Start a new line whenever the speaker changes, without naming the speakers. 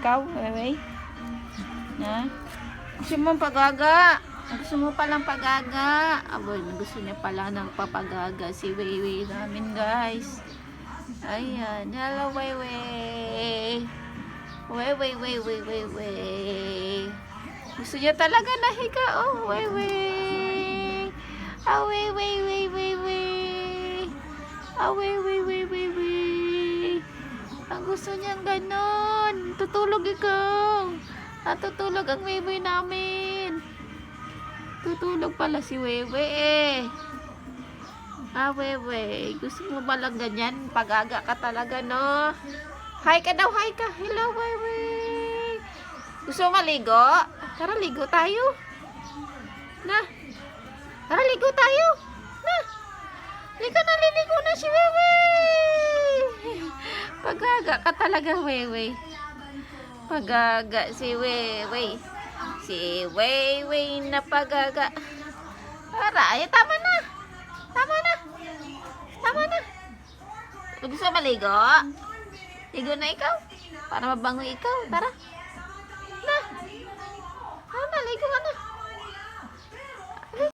ikaw, Wewe? Na? Gusto mo pagaga? Gusto mo palang pagaga? Aboy, gusto niya pala ng papagaga si Wewe namin, guys. Ayan. Hello, Wewe. Wewe. Gusto niya talaga nahiga. Oh, Wewe. Ah, Wewe. Ah, Wewe. Ang gusto niyang ganon. Tutulog ikaw. Tutulog ang Wewe namin. Tutulog pala si Wewe eh. Ah, Wewe. Gusto mo ba lang ganyan? Pag-aga ka talaga, no? Hi ka daw, hi ka. Hello, Wewe. Gusto mo maligo? Tara, ligo tayo. Na. Tara, ligo tayo. Na. Ligo na, liligo na si Wewe. Pag-aga ka talaga, Wewe. Pag-aga si Wewe. Si Wewe na pag-aga. Tara, tama na. Gusto maligo? Ligo na ikaw. Para mabango ikaw. Tara. Na. Ligo ka na.